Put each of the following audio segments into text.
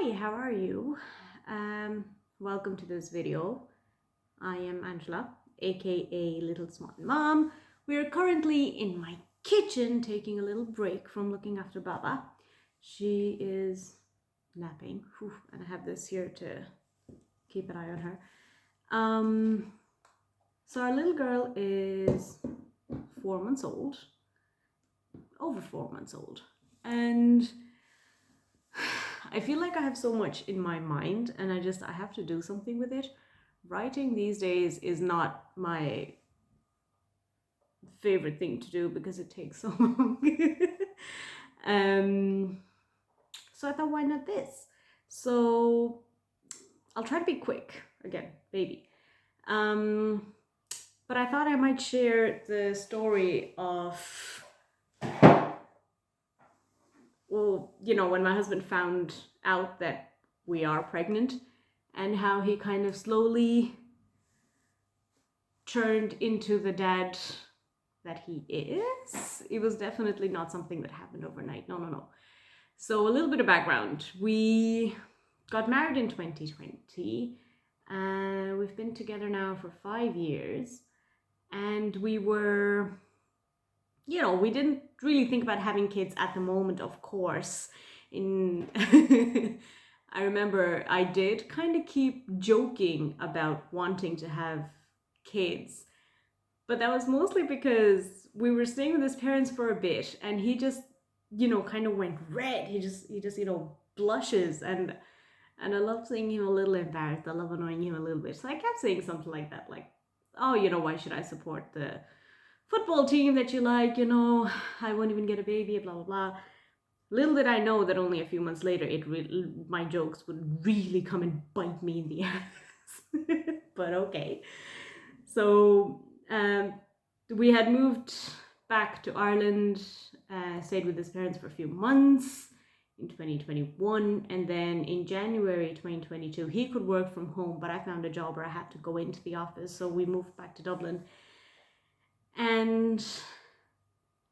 Hi, how are you? Welcome to this video. I am Angela, aka Little Smart Mom. We are currently in my kitchen taking a little break from looking after Baba. She is napping, and I have this here to keep an eye on her. So our little girl is 4 months old, over 4 months old, and I feel like I have so much in my mind and I have to do something with it. Writing these days is not my favorite thing to do because it takes so long. um, so I thought, why not this? So I'll try to be quick again, baby. But I thought I might share the story of, well, when my husband found out that we are pregnant and how he kind of slowly turned into the dad that he is. It was definitely not something that happened overnight. No. So a little bit of background. We got married in 2020 and we've been together now for 5 years. And we were, we didn't really think about having kids at the moment, of course. I remember I did kind of keep joking about wanting to have kids, but that was mostly because we were staying with his parents for a bit and he just, kind of went red. He just blushes, and I love seeing him a little embarrassed. I love annoying him a little bit. So I kept saying something like that, like, oh, why should I support the football team that you like? I won't even get a baby, blah, blah, blah. Little did I know that only a few months later, my jokes would really come and bite me in the ass. But okay. So we had moved back to Ireland, stayed with his parents for a few months in 2021, and then in January 2022 he could work from home, but I found a job where I had to go into the office, so we moved back to Dublin. And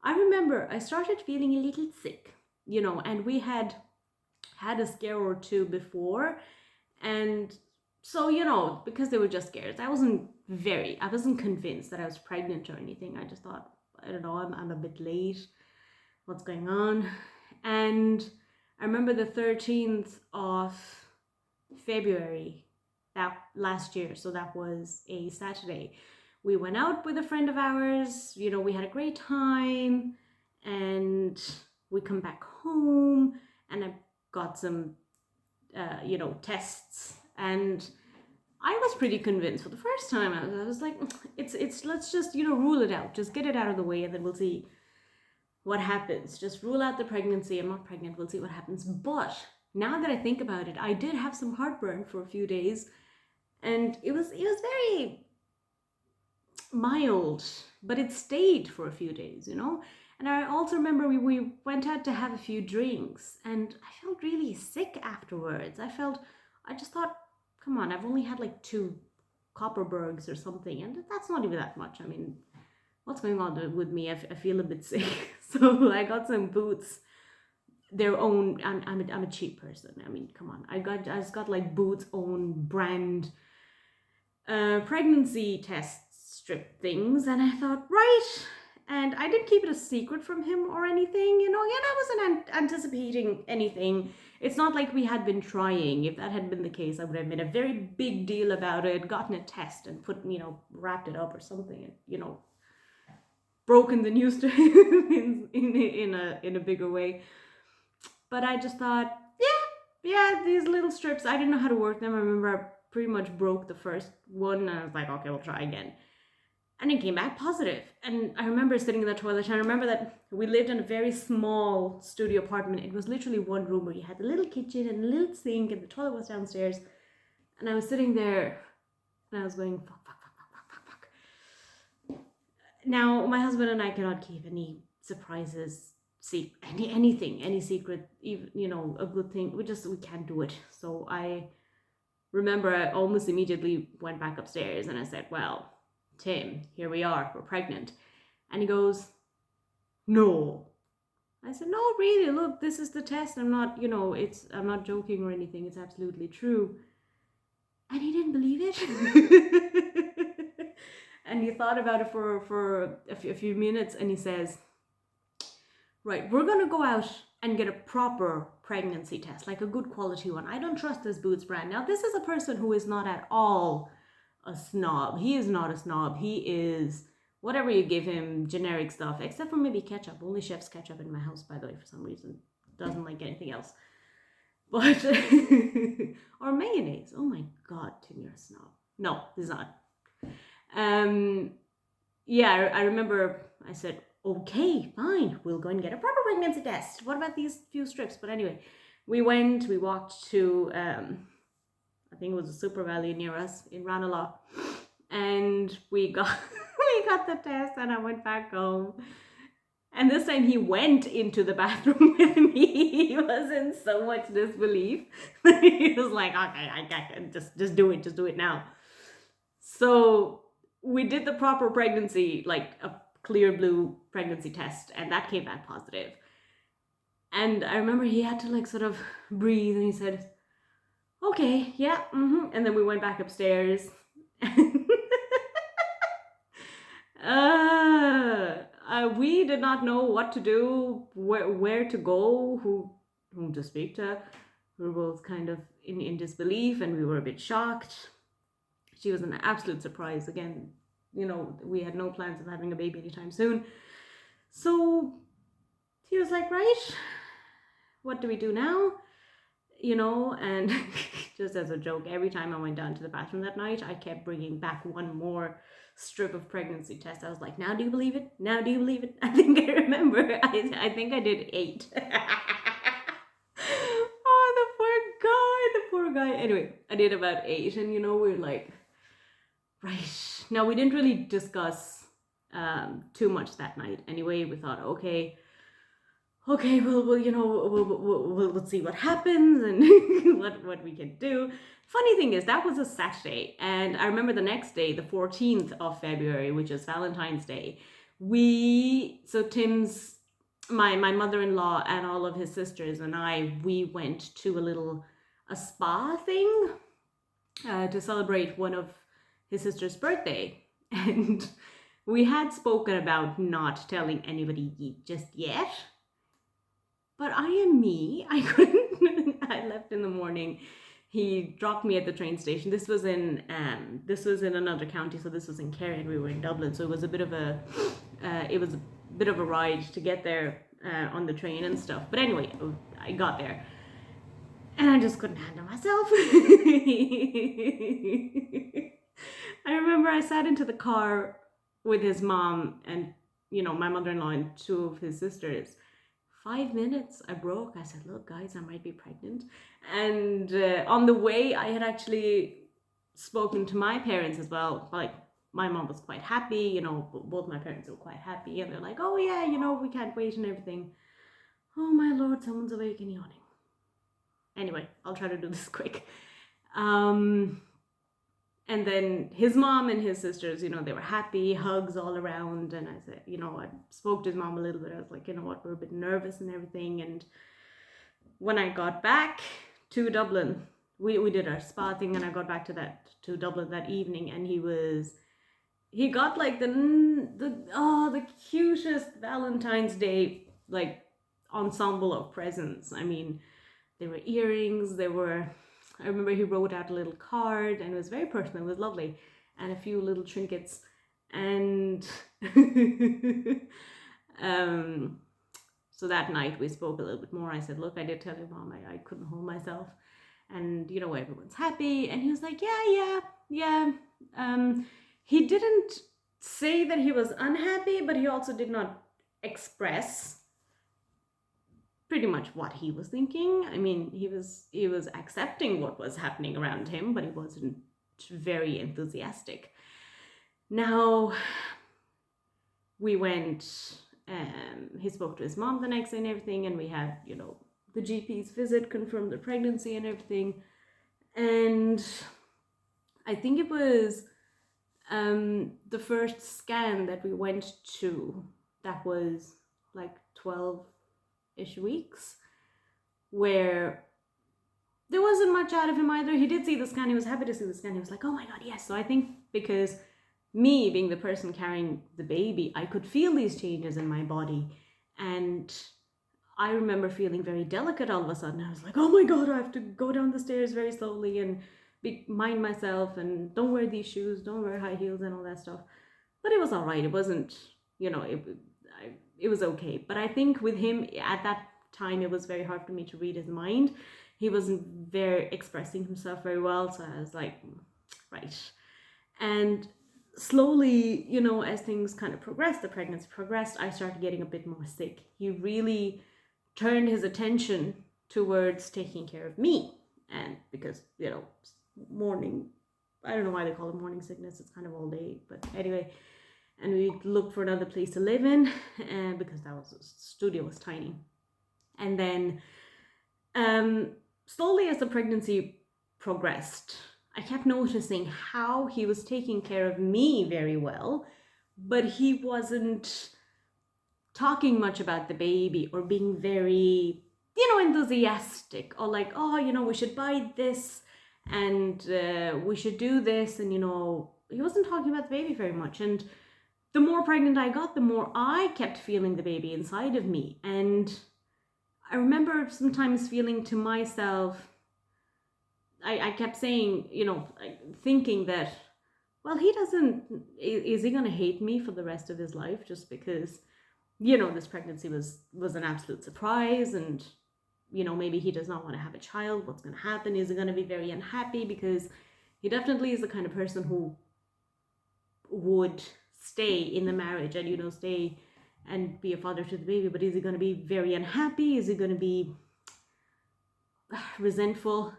I remember I started feeling a little sick, and we had a scare or two before, and so because they were just scares, I wasn't convinced that I was pregnant or anything. I just thought, I don't know, I'm a bit late, what's going on? And I remember the 13th of February that last year, so that was a Saturday, we went out with a friend of ours, we had a great time, and we come back home and I got some tests, and I was pretty convinced for the first time. I was like, it's let's just rule it out, just get it out of the way, and then we'll see what happens. Just rule out the pregnancy. I'm not pregnant. We'll see what happens. But now that I think about it, I did have some heartburn for a few days, and it was very mild, but it stayed for a few days, And I also remember we went out to have a few drinks, and I felt really sick afterwards. I just thought, come on, I've only had like 2 Copperbergs or something, and that's not even that much. I mean, what's going on with me? I feel a bit sick. So I got some Boots, their own. I'm a cheap person. I mean, come on. I just got like Boots' own brand pregnancy test strip things, and I thought, right. And I didn't keep it a secret from him or anything, I wasn't anticipating anything. It's not like we had been trying. If that had been the case, I would have made a very big deal about it, gotten a test and put, wrapped it up or something, and, broken the news to him in a bigger way. But I just thought, yeah, these little strips, I didn't know how to work them. I remember I pretty much broke the first one, and I was like, okay, we'll try again. And it came back positive. And I remember sitting in the toilet, and I remember that we lived in a very small studio apartment. It was literally one room where you had a little kitchen and a little sink, and the toilet was downstairs. And I was sitting there, and I was going, fuck. Now, my husband and I cannot keep any surprises, any secret, even, a good thing. We can't do it. So I remember I almost immediately went back upstairs and I said, well, Tim, here we are, we're pregnant. And he goes, no. I said, no, really, look, this is the test. I'm not, I'm not joking or anything. It's absolutely true. And he didn't believe it. And he thought about it for a few minutes, and he says, right, we're going to go out and get a proper pregnancy test, like a good quality one. I don't trust this Boots brand. Now, this is a person who is not at all a snob. He is not a snob. He is whatever you give him, generic stuff, except for maybe ketchup. Only chef's ketchup in my house, by the way, for some reason. Doesn't like anything else. But, or mayonnaise. Oh my God, Tim, you're a snob. No, he's not. Yeah, I remember I said, okay, fine, we'll go and get a proper pregnancy test. What about these few strips? But anyway, we walked to, I think it was a Super Valley near us in Ranelagh, and we got the test, and I went back home. And this time he went into the bathroom with me. He was in so much disbelief. He was like, okay, I can just do it now. So we did the proper pregnancy, like a clear blue pregnancy test, and that came back positive. And I remember he had to like sort of breathe, and he said, okay, yeah, and then we went back upstairs. We did not know what to do, where to go, whom to speak to. We were both kind of in disbelief, and we were a bit shocked. She was an absolute surprise. Again, we had no plans of having a baby anytime soon. So he was like, right, what do we do now? And just as a joke, every time I went down to the bathroom that night, I kept bringing back one more strip of pregnancy test. I was like, now do you believe it? Now do you believe it? I think I remember. I think I did 8. Oh, the poor guy. Anyway, I did about 8, and we're like, right. Now, we didn't really discuss too much that night. Anyway, we thought, okay, we'll see what happens and what we can do. Funny thing is, that was a Saturday, and I remember the next day, the 14th of February, which is Valentine's Day, Tim's, my mother-in-law and all of his sisters and we went to a spa thing to celebrate one of his sister's birthday, and we had spoken about not telling anybody just yet. But I couldn't. I left in the morning. He dropped me at the train station. This was in another county, so this was in Kerry, and we were in Dublin. So it was a bit of a ride to get there on the train and stuff. But anyway, I got there, and I just couldn't handle myself. I remember I sat into the car with his mom and my mother-in-law and 2 of his sisters. 5 minutes, I broke. I said, look, guys, I might be pregnant. And on the way, I had actually spoken to my parents as well. Like, my mom was quite happy, both my parents were quite happy. And they're like, oh, yeah, we can't wait and everything. Oh, my Lord, someone's awake and yawning. Anyway, I'll try to do this quick. And then his mom and his sisters, they were happy, hugs all around. And I said, I spoke to his mom a little bit. I was like, we're a bit nervous and everything. And when I got back to Dublin, we did our spa thing, and I got back to Dublin that evening, and he got like the cutest Valentine's Day, like, ensemble of presents. I mean, there were earrings, I remember he wrote out a little card, and it was very personal. It was lovely, and a few little trinkets. And so that night we spoke a little bit more. I said, look, I did tell your mom I couldn't hold myself, and everyone's happy. And he was like, yeah. He didn't say that he was unhappy, but he also did not express pretty much what he was thinking. I mean, he was accepting what was happening around him, but he wasn't very enthusiastic. Now, we went, he spoke to his mom the next day and everything, and we had, the GP's visit, confirmed the pregnancy and everything. And I think it was the first scan that we went to that was like 12 ish weeks, where there wasn't much out of him either. He did see the scan, he was happy to see the scan, he was like, oh my god, yes. So I think because me being the person carrying the baby, I could feel these changes in my body. And I remember feeling very delicate all of a sudden. I was like, oh my god, I have to go down the stairs very slowly and mind myself, and don't wear these shoes, don't wear high heels and all that stuff. But it was all right. It wasn't, it was okay. But I think with him at that time, it was very hard for me to read his mind. He wasn't very expressing himself very well. So I was like, right. And slowly, as things kind of progressed, the pregnancy progressed, I started getting a bit more sick. He really turned his attention towards taking care of me. And because, morning, I don't know why they call it morning sickness, it's kind of all day, but anyway. And we looked for another place to live in, and because the studio was tiny. And then slowly as the pregnancy progressed, I kept noticing how he was taking care of me very well, but he wasn't talking much about the baby or being very, enthusiastic, or like, oh, we should buy this and we should do this. And, he wasn't talking about the baby very much. And the more pregnant I got, the more I kept feeling the baby inside of me. And I remember sometimes feeling to myself, I kept saying, thinking that, well, is he going to hate me for the rest of his life just because, this pregnancy was an absolute surprise, and, maybe he does not want to have a child. What's going to happen? Is he going to be very unhappy? Because he definitely is the kind of person who would stay in the marriage and, stay and be a father to the baby. But is he going to be very unhappy? Is he going to be resentful?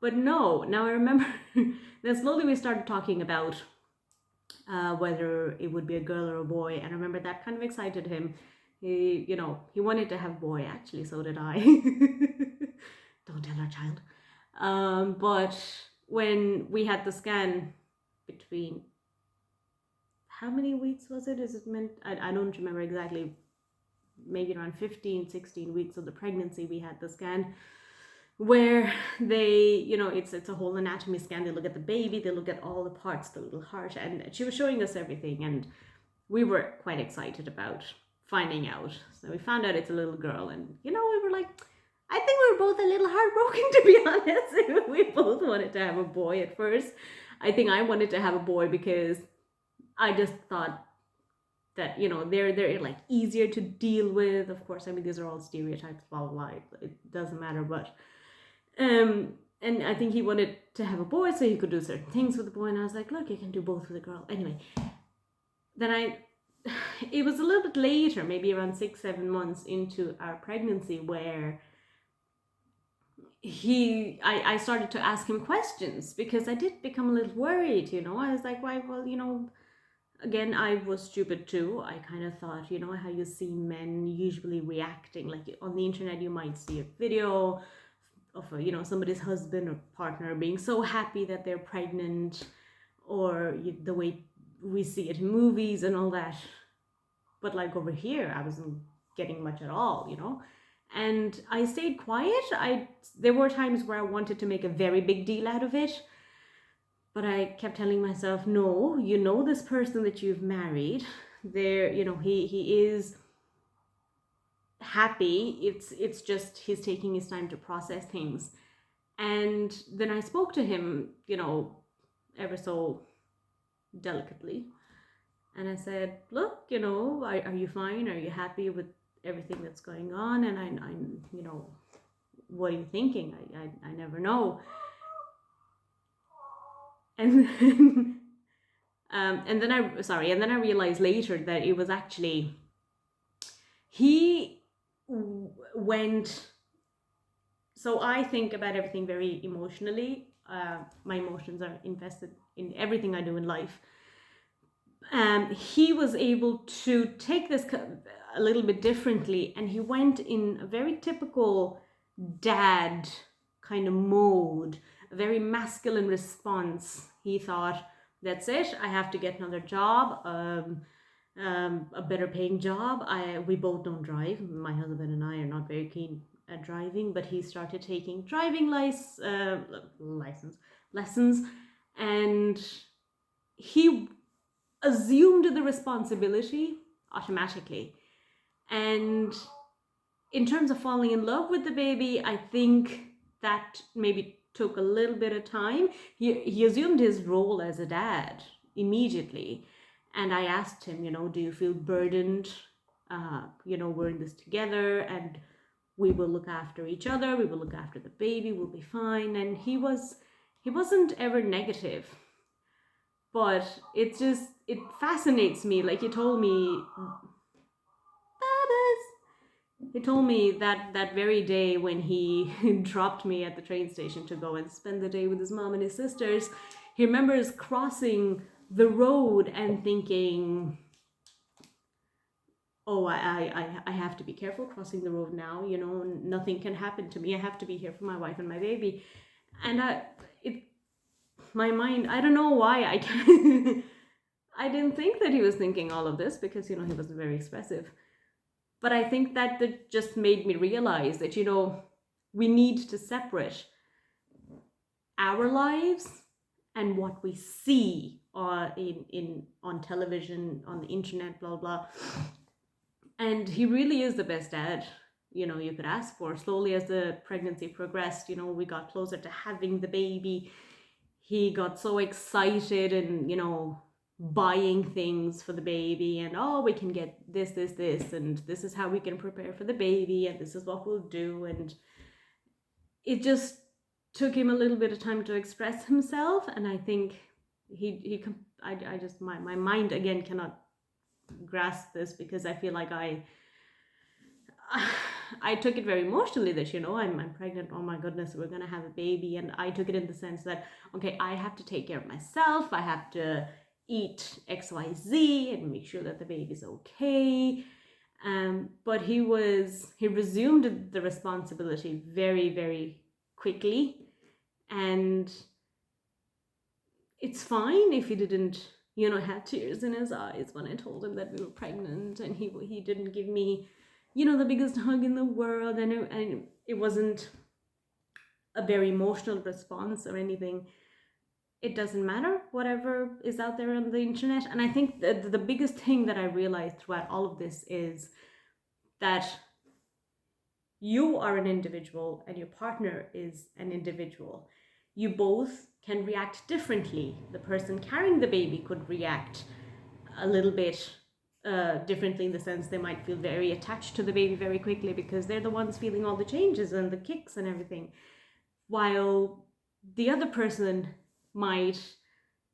But no, now I remember then slowly we started talking about whether it would be a girl or a boy. And I remember that kind of excited him. He wanted to have a boy, actually, so did I. Don't tell our child. But when we had the scan between, how many weeks was it? Is it meant? I don't remember exactly. Maybe around 15, 16 weeks of the pregnancy, we had the scan where they, it's a whole anatomy scan. They look at the baby, they look at all the parts, the little heart, and she was showing us everything, and we were quite excited about finding out. So we found out it's a little girl, and we were like, I think we were both a little heartbroken, to be honest. We both wanted to have a boy at first. I think I wanted to have a boy because I just thought that, they're like easier to deal with. Of course, I mean, these are all stereotypes, blah, blah, blah. It doesn't matter, but and I think he wanted to have a boy so he could do certain things with the boy, and I was like, look, you can do both with a girl. Anyway, then it was a little bit later, maybe around 6-7 months into our pregnancy, where I started to ask him questions, because I did become a little worried. I was like, why? Well, again, I was stupid too. I kind of thought, how you see men usually reacting, like on the internet you might see a video of somebody's husband or partner being so happy that they're pregnant, or the way we see it in movies and all that. But like over here, I wasn't getting much at all, and I stayed quiet. There were times where I wanted to make a very big deal out of it, but I kept telling myself, no, this person that you've married, he is happy. It's just he's taking his time to process things. And then I spoke to him, ever so delicately, and I said, look, are you fine? Are you happy with everything that's going on? And I'm what are you thinking? I never know. And then and then I realized later that it was actually he went. So I think about everything very emotionally. My emotions are invested in everything I do in life. He was able to take this a little bit differently, and he went in a very typical dad kind of mode, a very masculine response. He thought, that's it, I have to get another job. a better paying job. We both don't drive. My husband and I are not very keen at driving, but he started taking driving license lessons, and he assumed the responsibility automatically. And in terms of falling in love with the baby, I think that maybe took a little bit of time. He assumed his role as a dad immediately. And I asked him, do you feel burdened? We're in this together and we will look after each other. We will look after the baby. We'll be fine. And he wasn't ever negative. But it fascinates me. Like he told me, that very day when he dropped me at the train station to go and spend the day with his mom and his sisters, he remembers crossing the road and thinking, oh, I have to be careful crossing the road now. Nothing can happen to me. I have to be here for my wife and my baby. And my mind, I don't know why I can I didn't think that he was thinking all of this because, he wasn't very expressive. But I think that just made me realize that, we need to separate our lives and what we see on television, on the internet, blah, blah. And he really is the best dad, you could ask for. Slowly as the pregnancy progressed, we got closer to having the baby. He got so excited and, buying things for the baby and, oh, we can get this, and this is how we can prepare for the baby and this is what we'll do. And it just took him a little bit of time to express himself. And I think my mind again cannot grasp this because I feel like I took it very emotionally that, I'm pregnant. Oh my goodness, we're going to have a baby. And I took it in the sense that, okay, I have to take care of myself. I have to eat XYZ and make sure that the baby's okay. But he resumed the responsibility very, very quickly. And it's fine if he didn't, have tears in his eyes when I told him that we were pregnant, and he didn't give me, the biggest hug in the world, and it wasn't a very emotional response or anything. It doesn't matter, whatever is out there on the internet. And I think that the biggest thing that I realized throughout all of this is that you are an individual and your partner is an individual. You both can react differently. The person carrying the baby could react a little bit differently, in the sense they might feel very attached to the baby very quickly because they're the ones feeling all the changes and the kicks and everything, while the other person might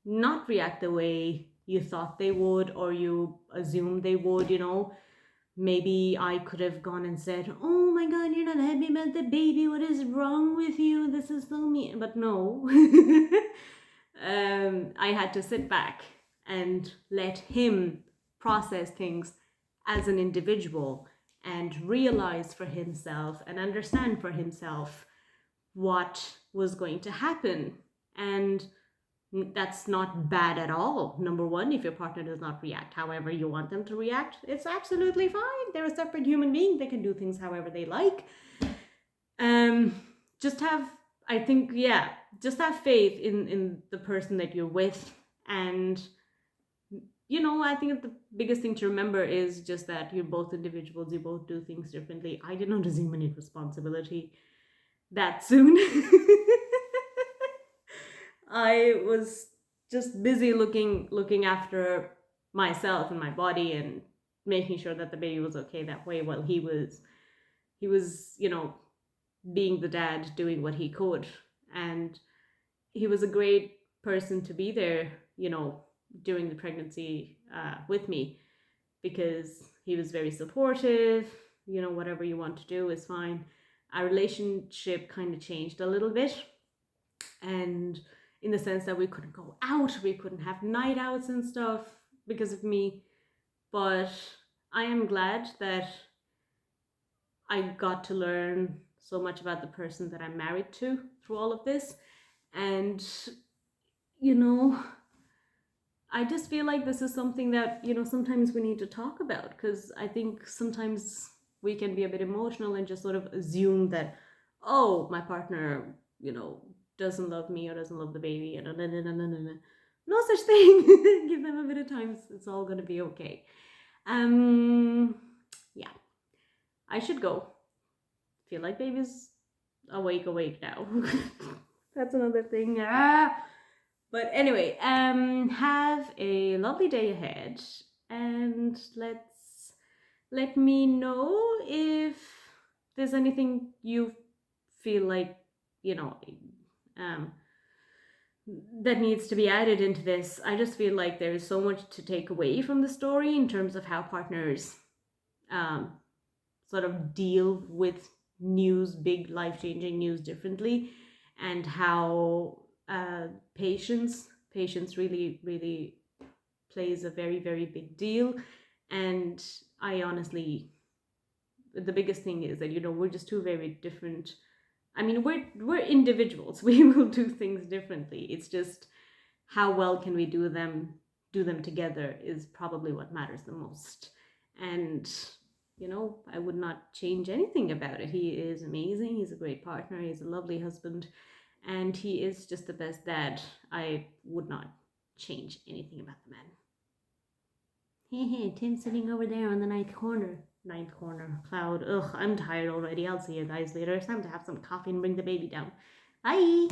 not react the way you thought they would or you assumed they would. Maybe I could have gone and said, oh my god, you're not happy about the baby, what is wrong with you, this is so mean. But no. I had to sit back and let him process things as an individual and realize for himself and understand for himself what was going to happen. And that's not bad at all. Number one, if your partner does not react however you want them to react, it's absolutely fine. They're a separate human being. They can do things however they like. Just have, I think, just have faith in the person that you're with. And, I think the biggest thing to remember is just that you're both individuals. You both do things differently. I did not assume any responsibility that soon. I was just busy looking after myself and my body and making sure that the baby was okay that way, while he was being the dad, doing what he could. And he was a great person to be there, during the pregnancy with me, because he was very supportive. Whatever you want to do is fine. Our relationship kind of changed a little bit, and in the sense that we couldn't go out, we couldn't have night outs and stuff because of me. But I am glad that I got to learn so much about the person that I'm married to through all of this. And, I just feel like this is something that, sometimes we need to talk about, because I think sometimes we can be a bit emotional and just sort of assume that, oh, my partner, doesn't love me or doesn't love the baby, and no such thing. Give them a bit of time. It's all going to be okay. Um, yeah, I should go. Feel like baby's awake now. That's another thing. But anyway, have a lovely day ahead, and let me know if there's anything you feel like, you know, um, that needs to be added into this. I just feel like there is so much to take away from the story in terms of how partners um, sort of deal with news, big life changing news differently, and how patience really, really plays a very, very big deal. And I honestly, the biggest thing is that, we're just two very different. I mean, we're individuals. We will do things differently. It's just how well can we do them together is probably what matters the most. And I would not change anything about it. He is amazing. He's a great partner. He's a lovely husband, and he is just the best dad. I would not change anything about the man. Hey, Tim's sitting over there on the ninth corner. Ninth corner, cloud. Ugh, I'm tired already. I'll see you guys later. It's time to have some coffee and bring the baby down. Bye.